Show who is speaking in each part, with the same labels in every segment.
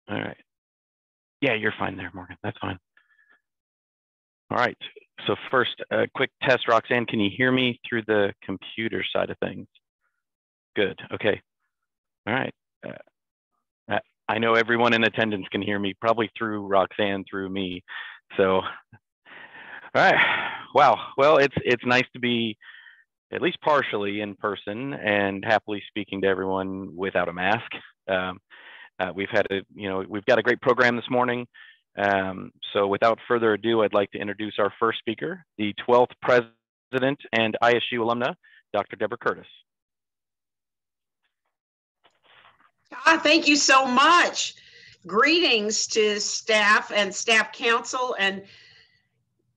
Speaker 1: All right. Yeah, you're fine there, Morgan. That's fine. All right. So first, a quick test. Roxanne, can you hear me through the computer side of things? Good. Okay. All right. I know everyone in attendance can hear me, probably through Roxanne, through me. So, all right. Wow. Well, it's nice to be at least partially in person and happily speaking to everyone without a mask. We've got a great program this morning. So without further ado, I'd like to introduce our first speaker, the 12th president and ISU alumna, Dr. Deborah Curtis.
Speaker 2: Thank you so much. Greetings to staff and staff council. And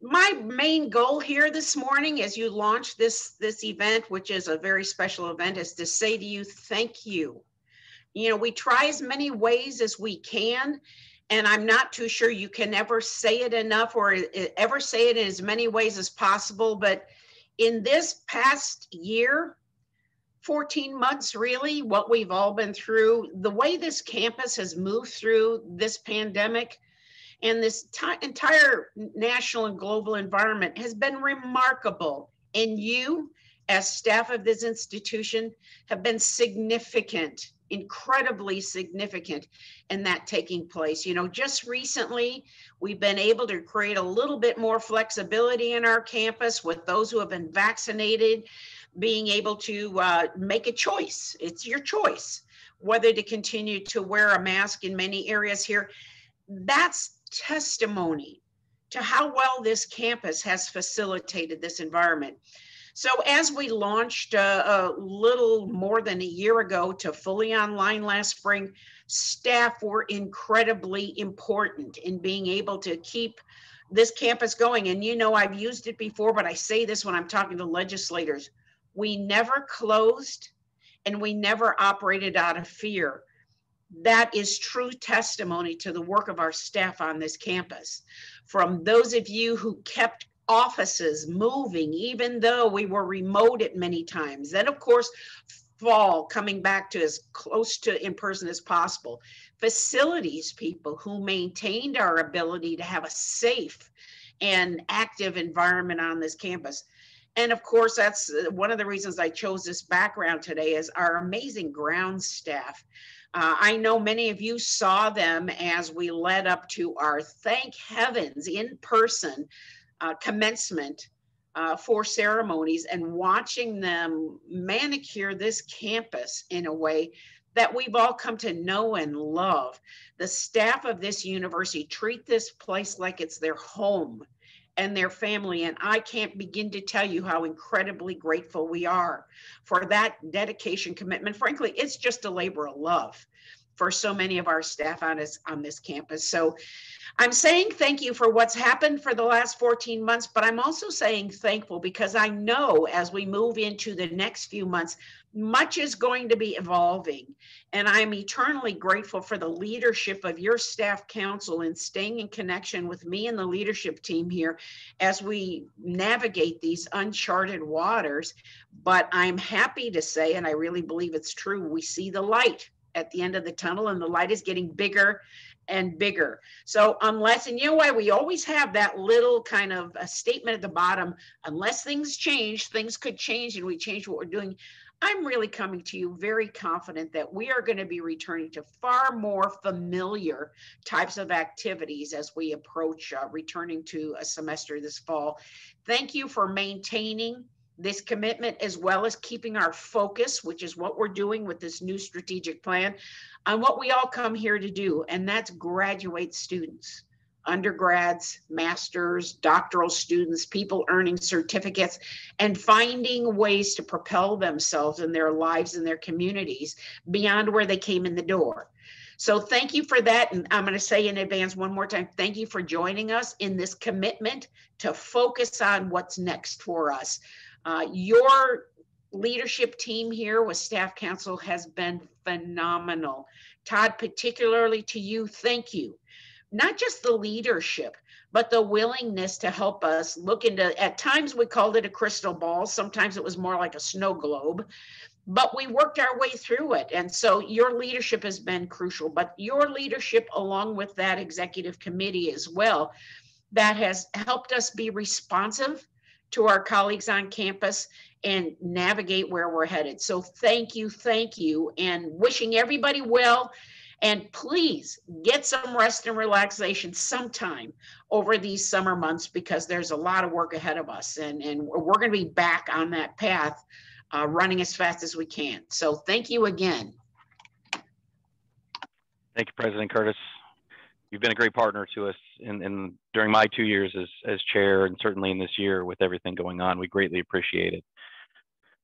Speaker 2: my main goal here this morning as you launch this event, which is a very special event, is to say to you, thank you. You know, we try as many ways as we can, and I'm not too sure you can ever say it enough or ever say it in as many ways as possible. But in this past year, 14 months, really, what we've all been through, the way this campus has moved through this pandemic and this entire national and global environment has been remarkable. And you, as staff of this institution, have been significant, incredibly significant in that taking place. You know, just recently, we've been able to create a little bit more flexibility in our campus with those who have been vaccinated, being able to make a choice. It's your choice whether to continue to wear a mask in many areas here. That's testimony to how well this campus has facilitated this environment. So as we launched a little more than a year ago to fully online last spring, staff were incredibly important in being able to keep this campus going. And you know, I've used it before, but I say this when I'm talking to legislators. We never closed and we never operated out of fear. That is true testimony to the work of our staff on this campus. From those of you who kept offices moving, even though we were remote at many times. Then, of course, fall, coming back to as close to in person as possible. Facilities people who maintained our ability to have a safe and active environment on this campus. And of course, that's one of the reasons I chose this background today is our amazing ground staff. I know many of you saw them as we led up to our, thank heavens, in person commencement for ceremonies, and watching them manicure this campus in a way that we've all come to know and love. The staff of this university treat this place like it's their home and their family. And I can't begin to tell you how incredibly grateful we are for that dedication, commitment. Frankly, it's just a labor of love for so many of our staff on this campus. So I'm saying thank you for what's happened for the last 14 months, but I'm also saying thankful because I know as we move into the next few months, much is going to be evolving. And I'm eternally grateful for the leadership of your staff council in staying in connection with me and the leadership team here as we navigate these uncharted waters. But I'm happy to say, and I really believe it's true, we see the light at the end of the tunnel, and the light is getting bigger and bigger. So unless, and you know why we always have that little kind of a statement at the bottom, unless things change, things could change and we change what we're doing. I'm really coming to you very confident that we are going to be returning to far more familiar types of activities as we approach returning to a semester this fall. Thank you for maintaining this commitment, as well as keeping our focus, which is what we're doing with this new strategic plan, on what we all come here to do, and that's graduate students, undergrads, masters, doctoral students, people earning certificates, and finding ways to propel themselves in their lives and their communities beyond where they came in the door. So thank you for that. And I'm going to say in advance one more time, thank you for joining us in this commitment to focus on what's next for us. Your leadership team here with staff council has been phenomenal. Todd, particularly to you, thank you. Not just the leadership, but the willingness to help us look into, at times we called it a crystal ball. Sometimes it was more like a snow globe. but we worked our way through it. And so your leadership has been crucial, but your leadership along with that executive committee as well, that has helped us be responsive to our colleagues on campus and navigate where we're headed. So thank you, and wishing everybody well. And please get some rest and relaxation sometime over these summer months, because there's a lot of work ahead of us. And we're going to be back on that path, running as fast as we can. So thank you again.
Speaker 1: Thank you, President Curtis. You've been a great partner to us during my 2 years as chair, and certainly in this year with everything going on. We greatly appreciate it.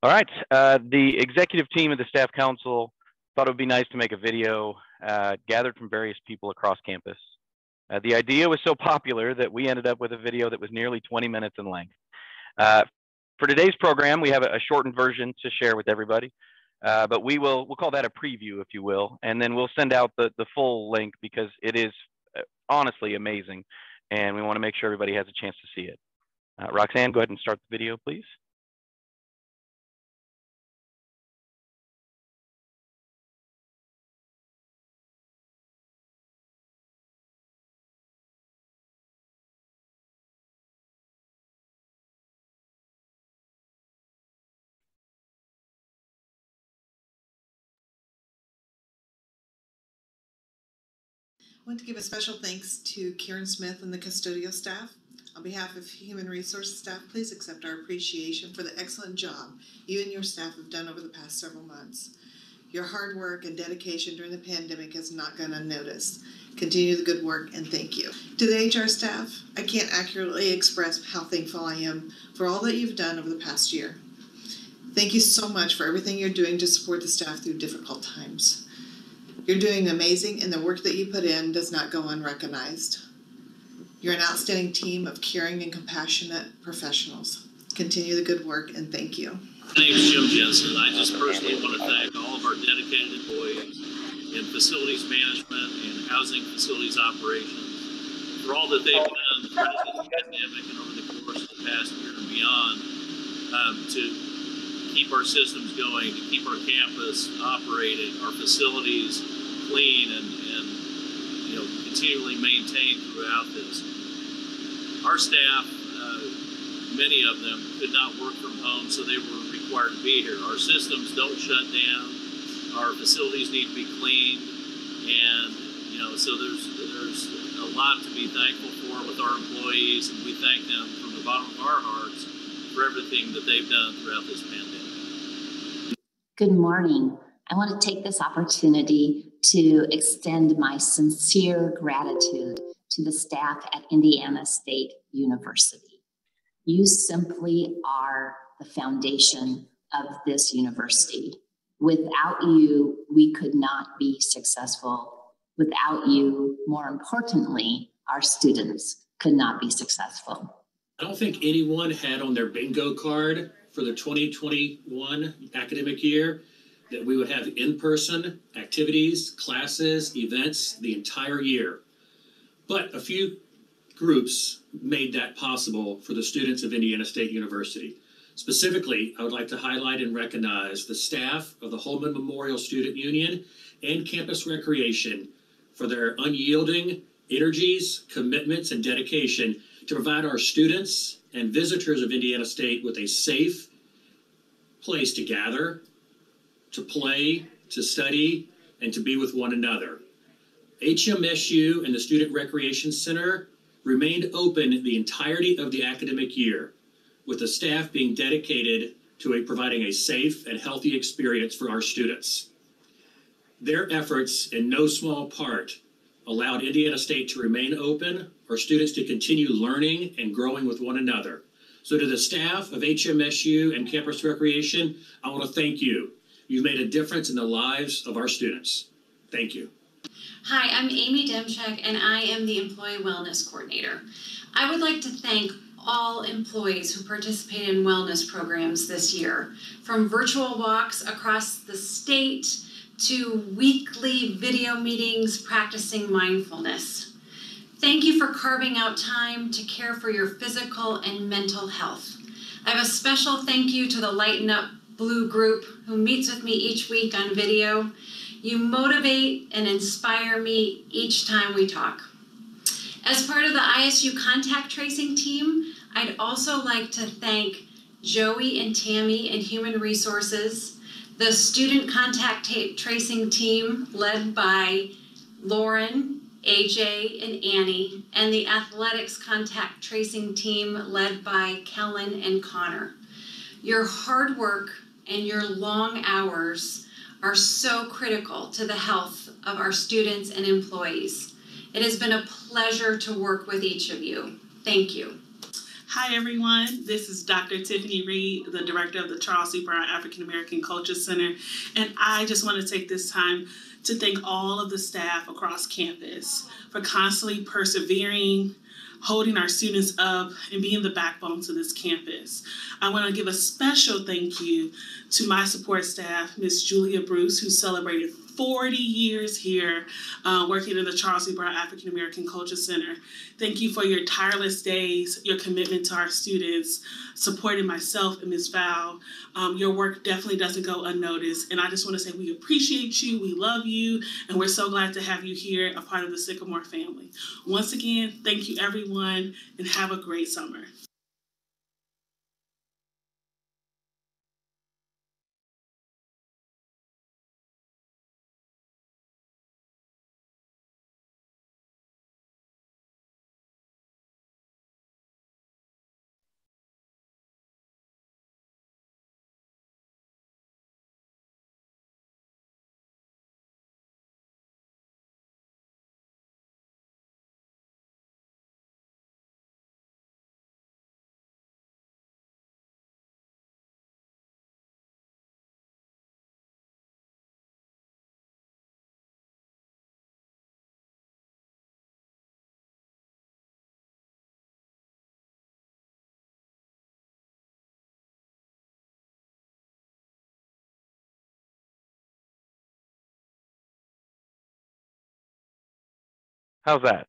Speaker 1: All right, the executive team of the Staff Council thought it would be nice to make a video gathered from various people across campus. The idea was so popular that we ended up with a video that was nearly 20 minutes in length. For today's program, we have a shortened version to share with everybody. But we'll call that a preview, if you will, and then we'll send out the full link, because it is honestly amazing, and we want to make sure everybody has a chance to see it. Roxanne, go ahead and start the video, please.
Speaker 3: I want to give a special thanks to Karen Smith and the custodial staff. On behalf of Human Resources staff, please accept our appreciation for the excellent job you and your staff have done over the past several months. Your hard work and dedication during the pandemic has not gone unnoticed. Continue the good work, and thank you. To the HR staff, I can't accurately express how thankful I am for all that you've done over the past year. Thank you so much for everything you're doing to support the staff through difficult times. You're doing amazing, and the work that you put in does not go unrecognized. You're an outstanding team of caring and compassionate professionals. Continue the good work, and thank you.
Speaker 4: My name is Jim Jensen. I just personally want to thank all of our dedicated employees in facilities management and housing facilities operations for all that they've done throughout this pandemic and over the course of the past year and beyond, to keep our systems going, to keep our campus operating, our facilities clean and continually maintained throughout this. Our staff, many of them could not work from home, so they were required to be here. Our systems don't shut down. Our facilities need to be cleaned, and so there's a lot to be thankful for with our employees, and we thank them from the bottom of our hearts for everything that they've done throughout this pandemic.
Speaker 5: Good morning. I want to take this opportunity to extend my sincere gratitude to the staff at Indiana State University. You simply are the foundation of this university. Without you, we could not be successful. Without you, more importantly, our students could not be successful.
Speaker 6: I don't think anyone had on their bingo card for the 2021 academic year that we would have in-person activities, classes, events the entire year. But a few groups made that possible for the students of Indiana State University. Specifically, I would like to highlight and recognize the staff of the Holman Memorial Student Union and Campus Recreation for their unyielding energies, commitments, and dedication to provide our students and visitors of Indiana State with a safe place to gather, to play, to study, and to be with one another. HMSU and the Student Recreation Center remained open the entirety of the academic year, with the staff being dedicated to providing a safe and healthy experience for our students. Their efforts, in no small part, allowed Indiana State to remain open, our students to continue learning and growing with one another. So to the staff of HMSU and Campus Recreation, I want to thank you. You've made a difference in the lives of our students. Thank you.
Speaker 7: Hi, I'm Amy Demchuk, and I am the Employee Wellness Coordinator. I would like to thank all employees who participated in wellness programs this year, from virtual walks across the state to weekly video meetings practicing mindfulness. Thank you for carving out time to care for your physical and mental health. I have a special thank you to the Lighten Up Blue group who meets with me each week on video. You motivate and inspire me each time we talk. As part of the ISU contact tracing team, I'd also like to thank Joey and Tammy in Human Resources, the student contact tracing team led by Lauren, AJ, and Annie, and the athletics contact tracing team led by Kellen and Connor. Your hard work and your long hours are so critical to the health of our students and employees. It has been a pleasure to work with each of you. Thank you.
Speaker 8: Hi everyone, this is Dr. Tiffany Reed, the director of the Charles C. Brown African American Culture Center, and I just want to take this time to thank all of the staff across campus for constantly persevering, holding our students up, and being the backbone to this campus. I want to give a special thank you to my support staff, Ms. Julia Bruce, who celebrated 40 years here working in the Charles C. Brown African American Culture Center. Thank you for your tireless days, your commitment to our students, supporting myself and Ms. Val. Your work definitely doesn't go unnoticed. And I just want to say we appreciate you, we love you, and we're so glad to have you here, a part of the Sycamore family. Once again, thank you everyone, and have a great summer.
Speaker 1: How's that?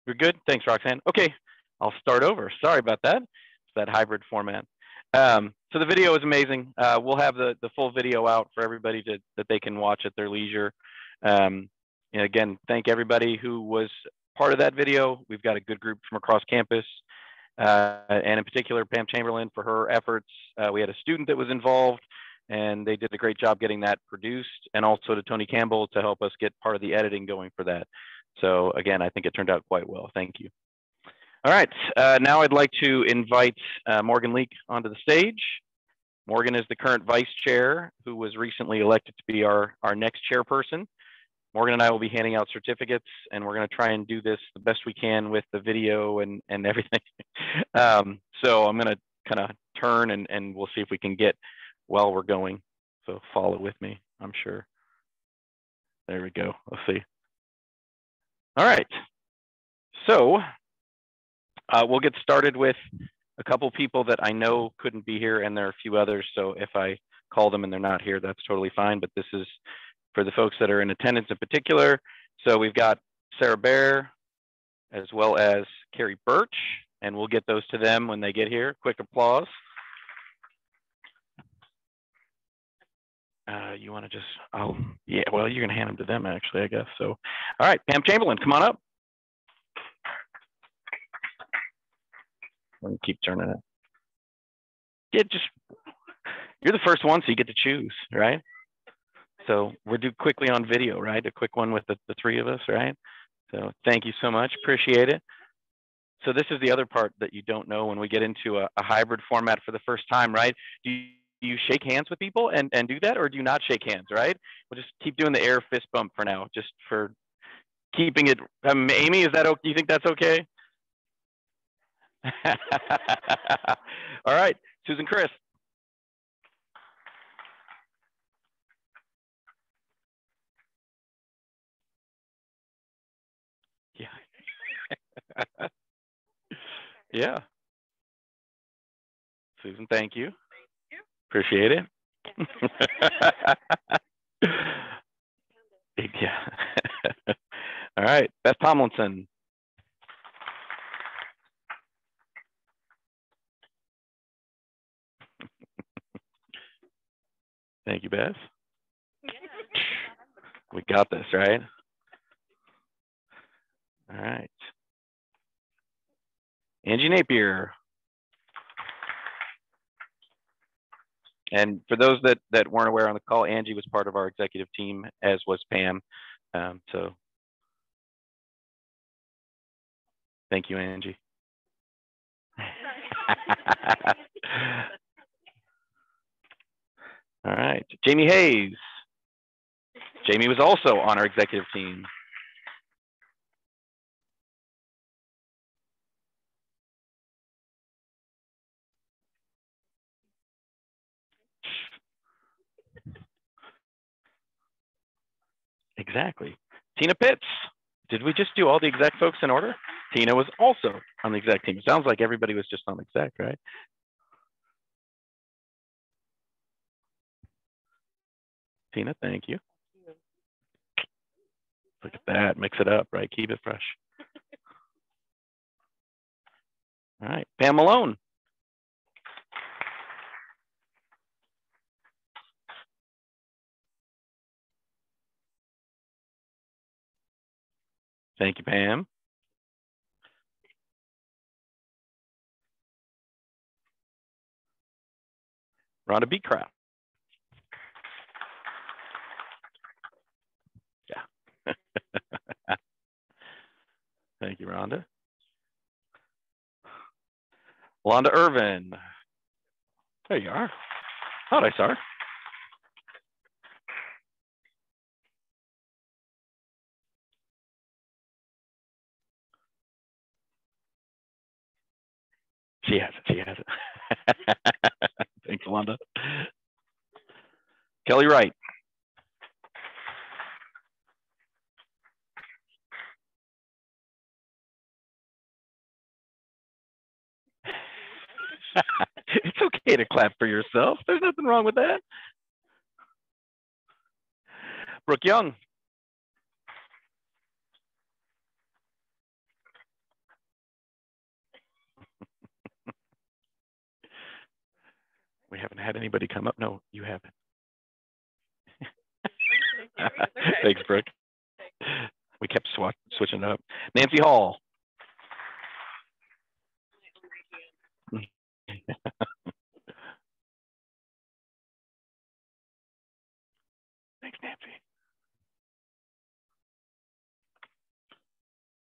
Speaker 1: You're good? Thanks, Roxanne. Okay, I'll start over. Sorry about that. It's that hybrid format. So the video is amazing. We'll have the full video out for everybody that they can watch at their leisure. And again, thank everybody who was part of that video. We've got a good group from across campus, and in particular, Pam Chamberlain for her efforts. We had a student that was involved, and they did a great job getting that produced, and also to Tony Campbell to help us get part of the editing going for that. So again, I think it turned out quite well. Thank you. All right, now I'd like to invite Morgan Leak onto the stage. Morgan is the current vice chair who was recently elected to be our next chairperson. Morgan and I will be handing out certificates, and we're going to try and do this the best we can with the video and everything. So I'm going to kind of turn and we'll see if we can get while we're going. So follow with me, I'm sure. There we go. Let's see. All right. So we'll get started with a couple people that I know couldn't be here, and there are a few others. So if I call them and they're not here, that's totally fine. But this is for the folks that are in attendance in particular. So we've got Sarah Bear, as well as Carrie Birch, and we'll get those to them when they get here. Quick applause. You want to just, yeah, well, you're going to hand them to them, actually, I guess. So, all right, Pam Chamberlain, come on up. Let me keep turning it. Yeah, just, you're the first one, so you get to choose, right? So we'll do quickly on video, right? A quick one with the three of us, right? So thank you so much, appreciate it. So this is the other part that you don't know when we get into a hybrid format for the first time, right? Do you shake hands with people and do that, or do you not shake hands, right? We'll just keep doing the air fist bump for now, just for keeping it. Amy, is that okay? Do you think that's okay? All right, Susan Chris. Yeah. Yeah. Susan, thank you. Appreciate it. Yeah. All right, Beth Tomlinson. Beth? We got this, right? All right. Angie Napier. And for those that weren't aware on the call, Angie was part of our executive team, as was Pam. So thank you, Angie. All right, Jamie Hayes. Jamie was also on our executive team. Exactly. Tina Pitts. Did we just do all the exec folks in order? Tina was also on the exec team. It sounds like everybody was just on exec, right? Tina, thank you. Look at that, mix it up, right? Keep it fresh. All right, Pam Malone. Thank you, Pam. Rhonda Beecraft. Yeah. Thank you, Rhonda. Wanda Irvin. There you are. Thought I saw her. She has it. She has it. Thanks, Wanda. Kelly Wright. It's okay to clap for yourself. There's nothing wrong with that. Brooke Young. We haven't had anybody come up. No, you haven't. Thanks, Brooke. We kept switching it up. Nancy Hall. Thanks, Nancy.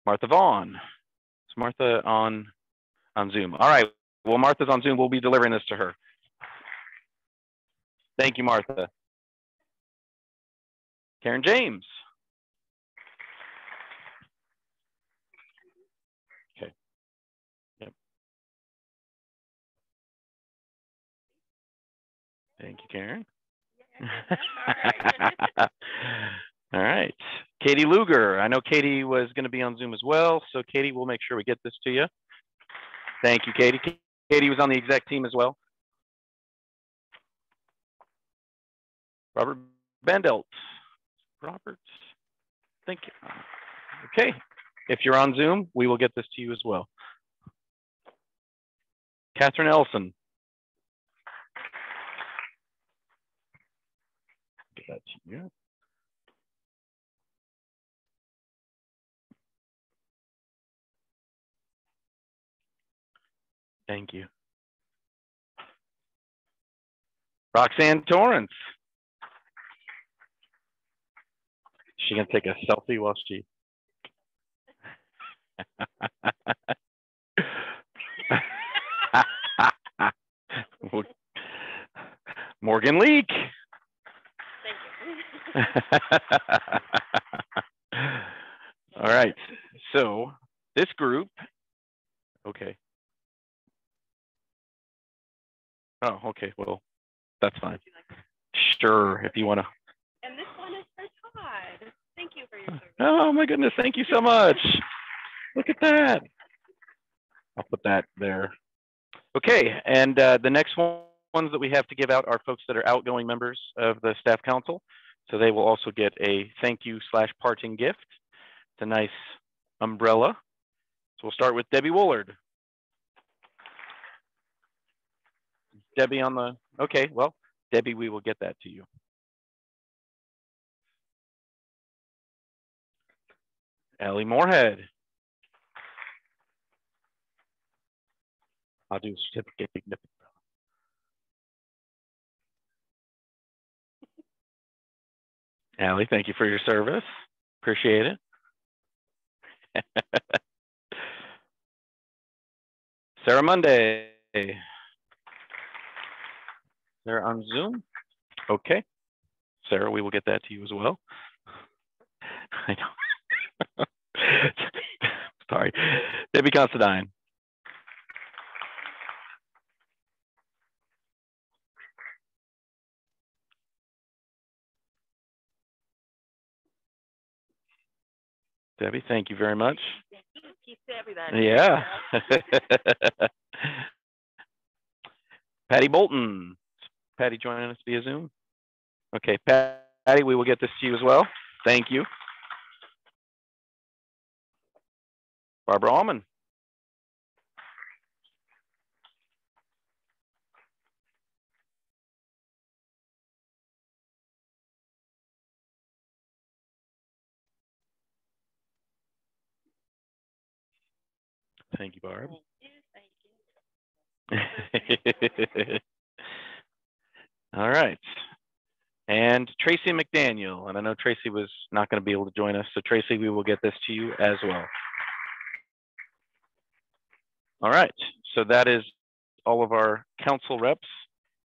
Speaker 1: Martha Vaughn. Is Martha on Zoom? All right. Well, Martha's on Zoom. We'll be delivering this to her. Thank you, Martha. Karen James. Okay. Yep. Thank you, Karen. All right. Katie Luger. I know Katie was going to be on Zoom as well. So Katie, we'll make sure we get this to you. Thank you, Katie. Katie was on the exec team as well. Robert Bandelt. Robert, thank you. Okay. If you're on Zoom, we will get this to you as well. Catherine Elson. Get that to you. Thank you. Roxanne Torrance. She can take a selfie while she. Morgan Leak. Thank you. All right. So this group. Okay. Oh, okay. Well, that's fine. Sure, if you want to.
Speaker 9: And this one is for Todd. Thank you for your service.
Speaker 1: Oh my goodness, thank you so much. Look at that. I'll put that there. Okay, and the next ones that we have to give out are folks that are outgoing members of the staff council. So they will also get a thank you / parting gift. It's a nice umbrella. So we'll start with Debbie Woolard. Debbie on the, okay, well, Debbie, we will get that to you. Ellie Moorhead. I'll do certificate. Allie, thank you for your service. Appreciate it. Sarah Monday. Sarah on Zoom. Okay. Sarah, we will get that to you as well. I know. Sorry. Debbie Considine. Debbie, thank you very much.
Speaker 9: Keep Debbie that.
Speaker 1: Yeah. Patty Bolton. Patty joining us via Zoom. Okay, Patty, we will get this to you as well. Thank you. Barbara Allman. Thank you, Barb. Thank you. All right. And Tracy McDaniel. And I know Tracy was not going to be able to join us. So Tracy, we will get this to you as well. All right. So that is all of our council reps.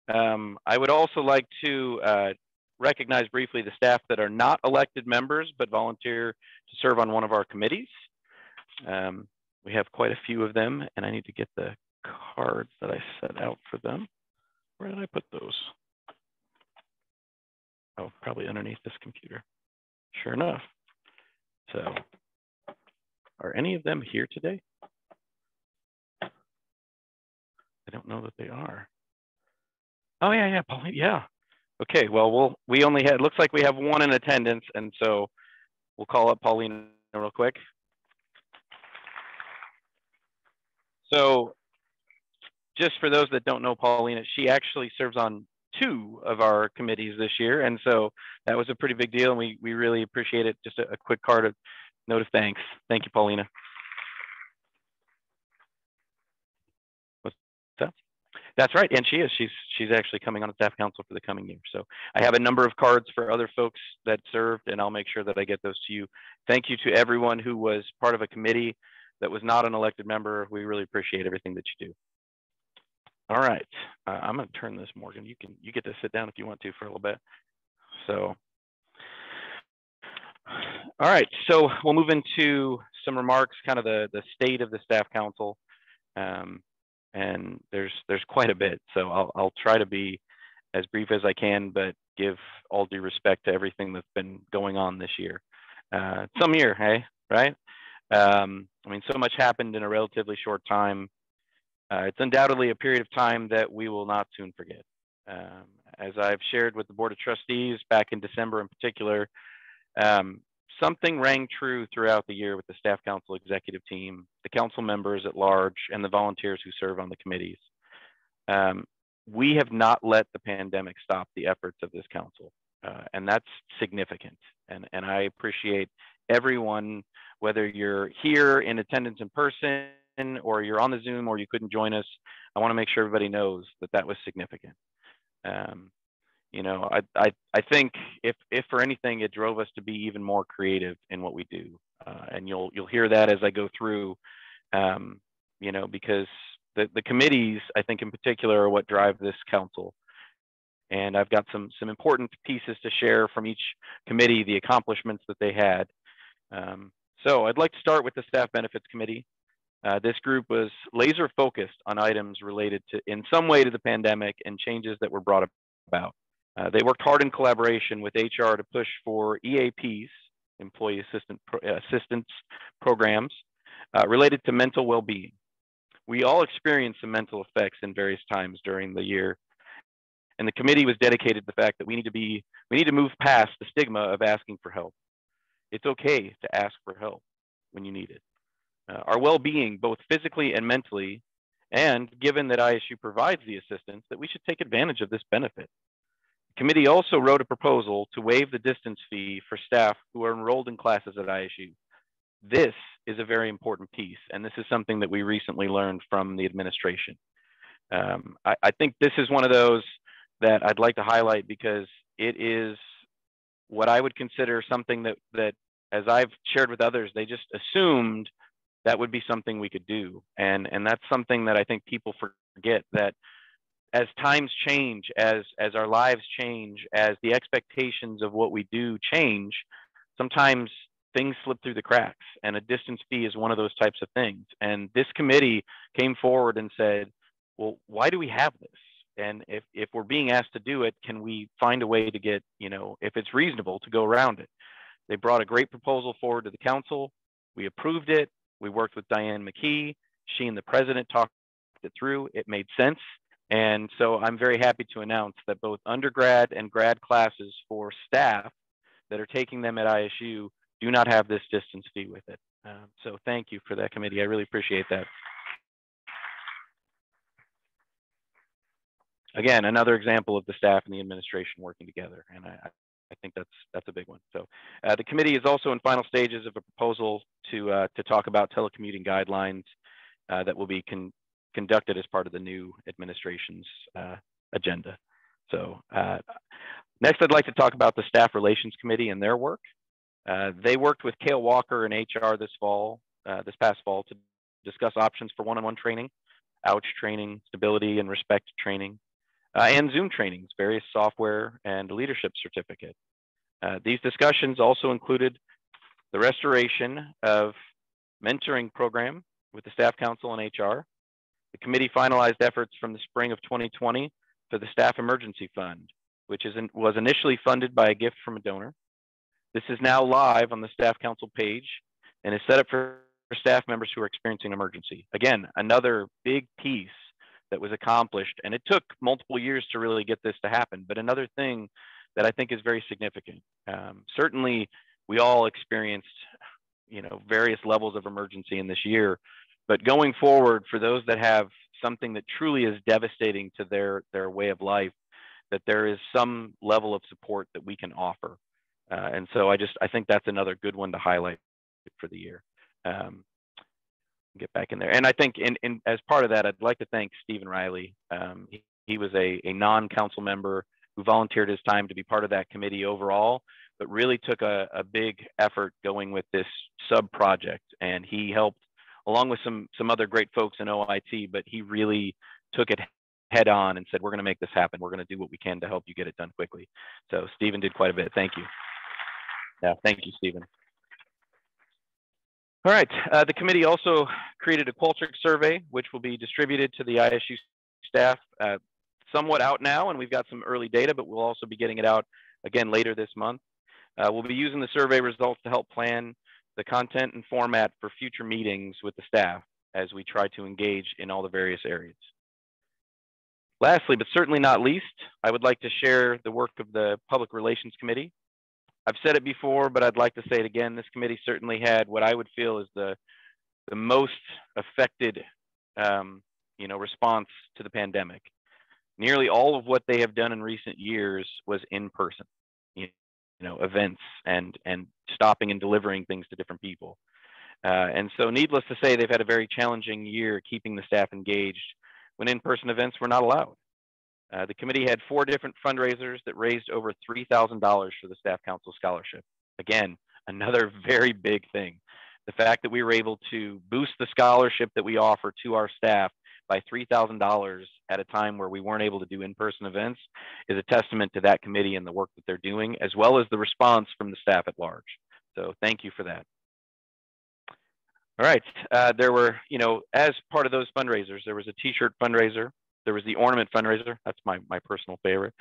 Speaker 1: I would also like to recognize briefly the staff that are not elected members, but volunteer to serve on one of our committees. We have quite a few of them, and I need to get the cards that I set out for them. Where did I put those? Oh, probably underneath this computer. Sure enough. So, are any of them here today? I don't know that they are. Oh yeah, Pauline, yeah. Okay, well, we only had, looks like we have one in attendance, and so we'll call up Pauline real quick. So just for those that don't know Paulina, she actually serves on 2 of our committees this year. And so that was a pretty big deal. And we really appreciate it. Just a quick card of note of thanks. Thank you, Paulina. What's that? That's right. And she is. She's actually coming on staff council for the coming year. So I have a number of cards for other folks that served, and I'll make sure that I get those to you. Thank you to everyone who was part of a committee that was not an elected member. We really appreciate everything that you do. All right, I'm going to turn this, Morgan. You get to sit down if you want to for a little bit. So, all right, so we'll move into some remarks, kind of the state of the staff council, and there's quite a bit. So I'll try to be as brief as I can, but give all due respect to everything that's been going on this year. Some year, hey, right? I mean, so much happened in a relatively short time. It's undoubtedly a period of time that we will not soon forget. As I've shared with the Board of Trustees back in December in particular, something rang true throughout the year with the staff council executive team, the council members at large, and the volunteers who serve on the committees. We have not let the pandemic stop the efforts of this council, and that's significant. And I appreciate everyone, whether you're here in attendance in person or you're on the Zoom or you couldn't join us. I want to make sure everybody knows that that was significant. You know, I think if for anything, it drove us to be even more creative in what we do. And you'll hear that as I go through, you know, because the committees, I think in particular, are what drive this council. And I've got some important pieces to share from each committee, the accomplishments that they had. So I'd like to start with the Staff Benefits Committee. This group was laser focused on items related to, in some way, to the pandemic and changes that were brought about. They worked hard in collaboration with HR to push for EAPs, Employee Assistance Programs, related to mental well-being. We all experienced some mental effects in various times during the year, and the committee was dedicated to the fact that we need to move past the stigma of asking for help. It's okay to ask for help when you need it. Our well-being, both physically and mentally, and given that ISU provides the assistance, that we should take advantage of this benefit. The committee also wrote a proposal to waive the distance fee for staff who are enrolled in classes at ISU. this is a very important piece, and this is something that we recently learned from the administration. I think this is one of those that I'd like to highlight because it is what I would consider something that as I've shared with others, they just assumed that would be something we could do. And that's something that I think people forget, that as times change, as our lives change, as the expectations of what we do change, sometimes things slip through the cracks, and a distance fee is one of those types of things. And this committee came forward and said, well, why do we have this? And if we're being asked to do it, can we find a way to get, if it's reasonable, to go around it? They brought a great proposal forward to the council. We approved it. We worked with Diane McKee. She and the president talked it through. It made sense. And so I'm very happy to announce that both undergrad and grad classes for staff that are taking them at ISU do not have this distance fee with it. So thank you for that, committee. I really appreciate that. Again, another example of the staff and the administration working together, and I think that's a big one. So the committee is also in final stages of a proposal to talk about telecommuting guidelines that will be conducted as part of the new administration's agenda. So next, I'd like to talk about the Staff Relations Committee and their work. They worked with Cale Walker and HR this past fall to discuss options for one-on-one training, ouch training, stability and respect training, and Zoom trainings, various software and leadership certificate. These discussions also included the restoration of mentoring program with the Staff Council and HR. The committee finalized efforts from the spring of 2020 for the Staff Emergency Fund, which was initially funded by a gift from a donor. This is now live on the Staff Council page and is set up for staff members who are experiencing an emergency. Again, another big piece that was accomplished, and it took multiple years to really get this to happen, but another thing that I think is very significant. Certainly, we all experienced, various levels of emergency in this year, but going forward, for those that have something that truly is devastating to their way of life, that there is some level of support that we can offer. And so I think that's another good one to highlight for the year. Get back in there. And I think as part of that, I'd like to thank Stephen Riley. He was a non-council member who volunteered his time to be part of that committee overall, but really took a big effort going with this sub-project. And he helped, along with some other great folks in OIT, but he really took it head on and said, we're going to make this happen. We're going to do what we can to help you get it done quickly. So Stephen did quite a bit. Thank you. Yeah, thank you, Stephen. All right, the committee also created a Qualtrics survey, which will be distributed to the ISU staff, somewhat out now, and we've got some early data, but we'll also be getting it out again later this month. We'll be using the survey results to help plan the content and format for future meetings with the staff as we try to engage in all the various areas. Lastly, but certainly not least, I would like to share the work of the Public Relations Committee. I've said it before, but I'd like to say it again. This committee certainly had what I would feel is the most affected, response to the pandemic. Nearly all of what they have done in recent years was in person, events and stopping and delivering things to different people. And so needless to say, they've had a very challenging year keeping the staff engaged when in-person events were not allowed. The committee had 4 different fundraisers that raised over $3,000 for the Staff Council Scholarship. Again, another very big thing. The fact that we were able to boost the scholarship that we offer to our staff by $3,000 at a time where we weren't able to do in-person events is a testament to that committee and the work that they're doing, as well as the response from the staff at large. So thank you for that. All right, there were, as part of those fundraisers, there was a t-shirt fundraiser. There was the ornament fundraiser. That's my personal favorite.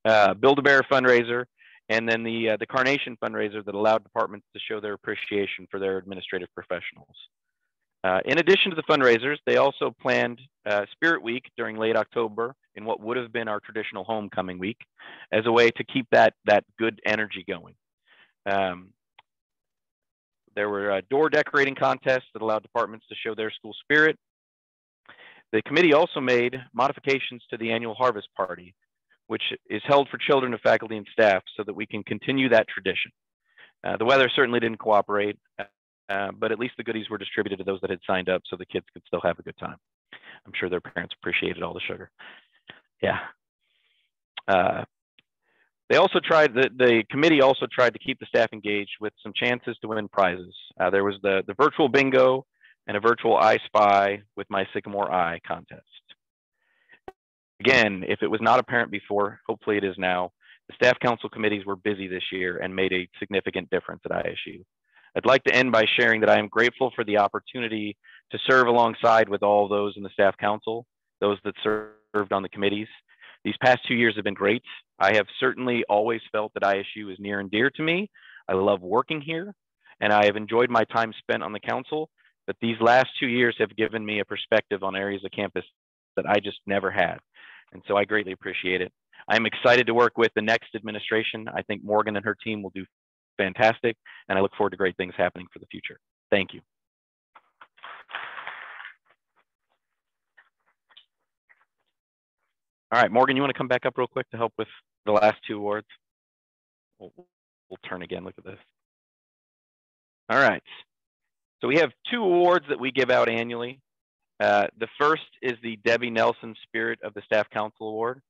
Speaker 1: Build-A-Bear fundraiser, and then the Carnation fundraiser that allowed departments to show their appreciation for their administrative professionals. In addition to the fundraisers, they also planned Spirit Week during late October in what would have been our traditional homecoming week as a way to keep that good energy going. There were door decorating contests that allowed departments to show their school spirit. The committee also made modifications to the annual harvest party, which is held for children of faculty and staff so that we can continue that tradition. The weather certainly didn't cooperate, but at least the goodies were distributed to those that had signed up so the kids could still have a good time. I'm sure their parents appreciated all the sugar. Yeah. They also tried, the committee also tried to keep the staff engaged with some chances to win prizes. There was the virtual bingo and a virtual I Spy with my Sycamore Eye contest. Again, if it was not apparent before, hopefully it is now, the staff council committees were busy this year and made a significant difference at ISU. I'd like to end by sharing that I am grateful for the opportunity to serve alongside with all those in the staff council, those that served on the committees. These past 2 years have been great. I have certainly always felt that ISU is near and dear to me. I love working here, and I have enjoyed my time spent on the council, but these last 2 years have given me a perspective on areas of campus that I just never had. And so I greatly appreciate it. I'm excited to work with the next administration. I think Morgan and her team will do fantastic, and I look forward to great things happening for the future. Thank you. All right, Morgan, you want to come back up real quick to help with the last 2 awards? We'll turn again, look at this. All right, so we have 2 awards that we give out annually. The first is the Debbie Nelson Spirit of the Staff Council Award.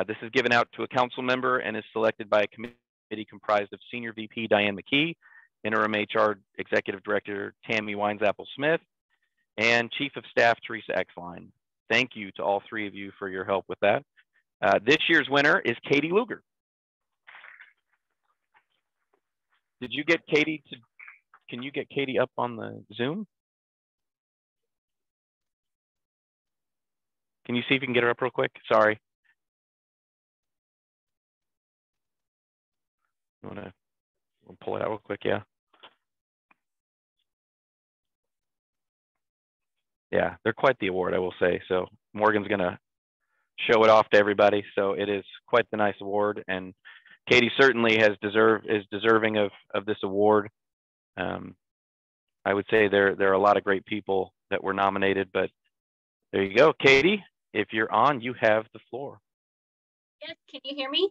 Speaker 1: This is given out to a council member and is selected by a committee comprised of Senior VP Diane McKee, Interim HR Executive Director Tammy Winesapple Smith, and Chief of Staff Teresa Exline. Thank you to all 3 of you for your help with that. This year's winner is Katie Luger. Did you get Katie to, can you get Katie up on the Zoom? Can you see if you can get her up real quick? Sorry. You wanna, we'll pull it out real quick, yeah. Yeah, they're quite the award, I will say. So Morgan's gonna show it off to everybody. So it is quite the nice award, and Katie certainly is deserving of this award. I would say there are a lot of great people that were nominated, but there you go, Katie. If you're on, you have the floor.
Speaker 10: Yes, can you hear me?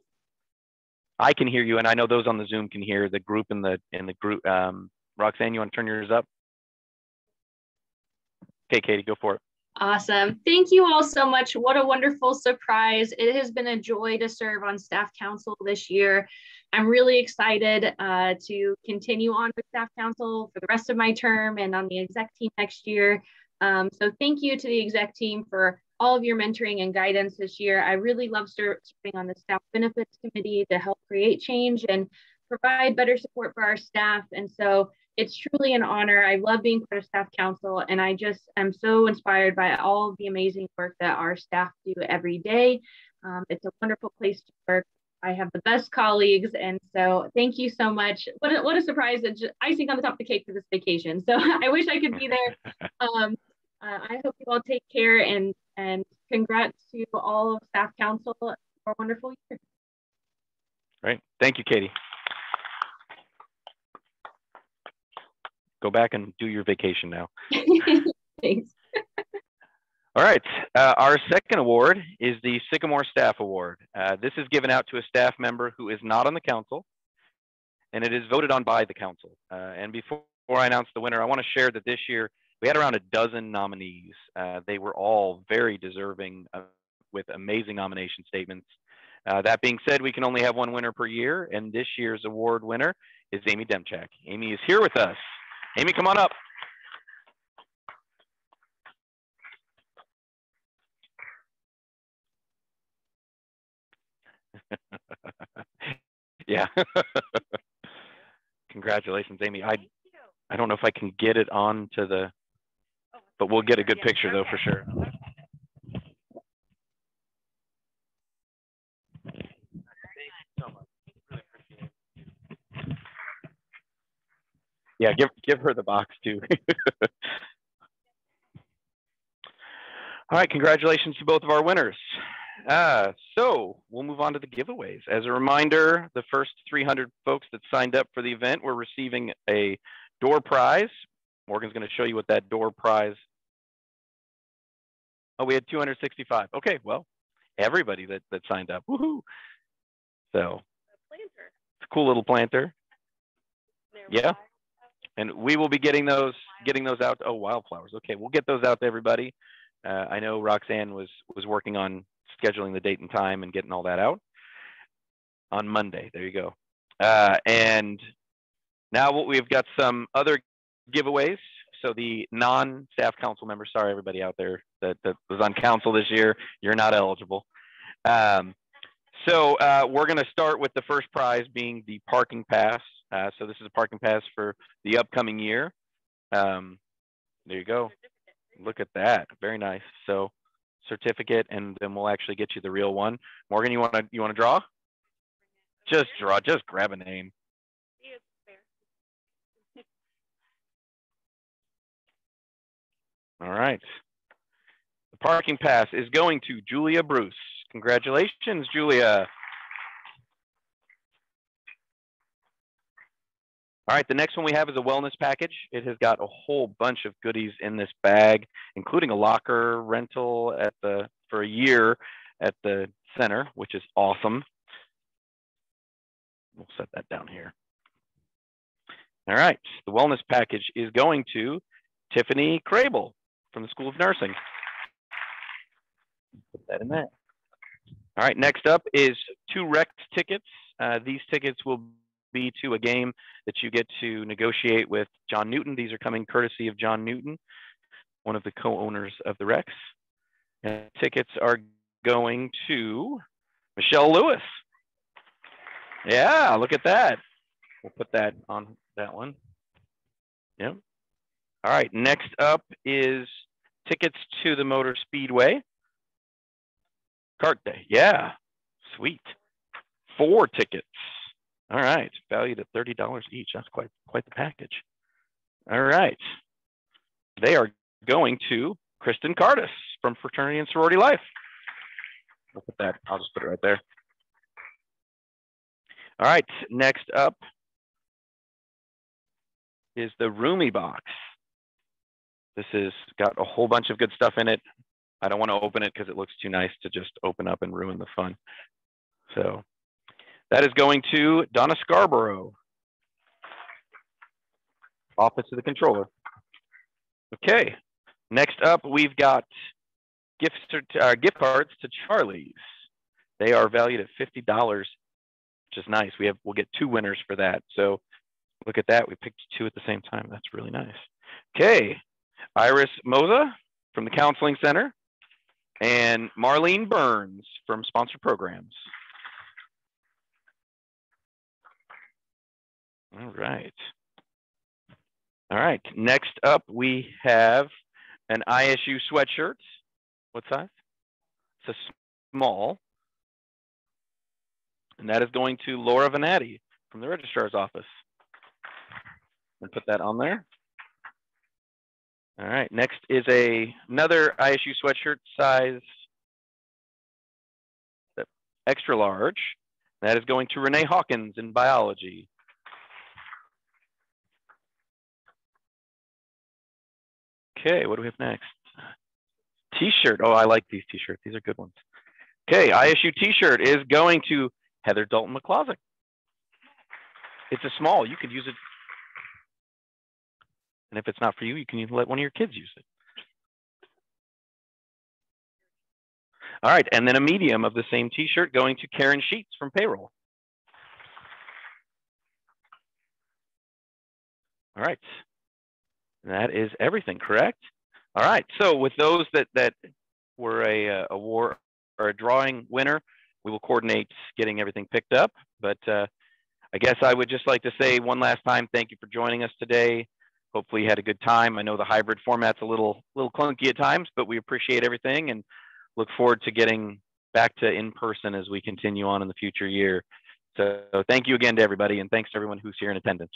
Speaker 1: I can hear you, and I know those on the Zoom can hear. The group in the group. Roxanne, you want to turn yours up? Okay, Katie, go for it.
Speaker 10: Awesome. Thank you all so much. What a wonderful surprise. It has been a joy to serve on staff council this year. I'm really excited to continue on with staff council for the rest of my term and on the exec team next year. So thank you to the exec team for all of your mentoring and guidance this year. I really love serving on the staff benefits committee to help create change and provide better support for our staff. And so it's truly an honor. I love being part of staff council, and I just am so inspired by all of the amazing work that our staff do every day. It's a wonderful place to work. I have the best colleagues, and so thank you so much. What a surprise, just icing on the top of the cake for this vacation. So I wish I could be there. I hope you all take care, and congrats to all of staff council for a wonderful year.
Speaker 1: Right. Thank you, Katie. Go back and do your vacation now.
Speaker 10: Thanks.
Speaker 1: All right. Our second award is the Sycamore Staff Award. This is given out to a staff member who is not on the council, and it is voted on by the council. And before I announce the winner, I want to share that this year we had around a dozen nominees. They were all very deserving with amazing nomination statements. That being said, we can only have one winner per year, and this year's award winner is Amy Demchak. Amy is here with us. Amy, come on up. Yeah. Congratulations, Amy. I don't know if I can get it on to the, but we'll get a good picture though for sure. Yeah, give her the box too. All right, congratulations to both of our winners. So we'll move on to the giveaways. As a reminder, the first 300 folks that signed up for the event were receiving a door prize. Morgan's going to show you what that door prize. Oh, we had 265. Okay, well, everybody that signed up. Woohoo! So, it's a cool little planter. Yeah. And we will be getting those out. Oh, wildflowers. Okay, we'll get those out to everybody. I know Roxanne was working on scheduling the date and time and getting all that out on Monday. There you go. And now we've got some other giveaways. So the non-staff council members, sorry everybody out there that was on council this year, you're not eligible. So we're going to start with the first prize being the parking pass. So this is a parking pass for the upcoming year. There you go. Look at that. Very nice. So certificate, and then we'll actually get you the real one. Morgan, you want to draw? Just draw. Just grab a name. All right. The parking pass is going to Julia Bruce. Congratulations, Julia. All right, the next one we have is a wellness package. It has got a whole bunch of goodies in this bag, including a locker rental for a year at the center, which is awesome. We'll set that down here. All right, the wellness package is going to Tiffany Crable from the School of Nursing. Put that in there. All right, next up is 2 Rex tickets. These tickets will be to a game that you get to negotiate with John Newton. These are coming courtesy of John Newton, one of the co-owners of the Rex. And tickets are going to Michelle Lewis. Yeah, look at that. We'll put that on that one. Yep. All right, next up is tickets to the Motor Speedway Kart Day. Yeah, sweet. 4 tickets. All right, valued at $30 each. That's quite the package. All right. They are going to Kristen Cardis from Fraternity and Sorority Life. We'll put that, I'll just put it right there. All right, next up is the Roomy Box. This has got a whole bunch of good stuff in it. I don't want to open it because it looks too nice to just open up and ruin the fun. So that is going to Donna Scarborough, Office of the Controller. Okay, next up we've got gift cards to Charlie's. They are valued at $50, which is nice. We'll get 2 winners for that. So look at that. We picked 2 at the same time. That's really nice. Okay, Iris Moza from the Counseling Center and Marlene Burns from Sponsored Programs. All right. All right, next up we have an ISU sweatshirt. What size? It's a small. And that is going to Laura Venatti from the registrar's office. And put that on there. All right, next is another ISU sweatshirt size extra large. That is going to Renee Hawkins in biology. Okay, what do we have next? T-shirt. Oh, I like these T-shirts. These are good ones. Okay, ISU T-shirt is going to Heather Dalton McCloset. It's a small. You could use it. And if it's not for you, you can let one of your kids use it. All right, and then a medium of the same T-shirt going to Karen Sheets from payroll. All right, that is everything, correct? All right, so with those that were a drawing winner, we will coordinate getting everything picked up. But I guess I would just like to say one last time, thank you for joining us today. Hopefully you had a good time. I know the hybrid format's a little clunky at times, but we appreciate everything and look forward to getting back to in-person as we continue on in the future year. So thank you again to everybody, and thanks to everyone who's here in attendance.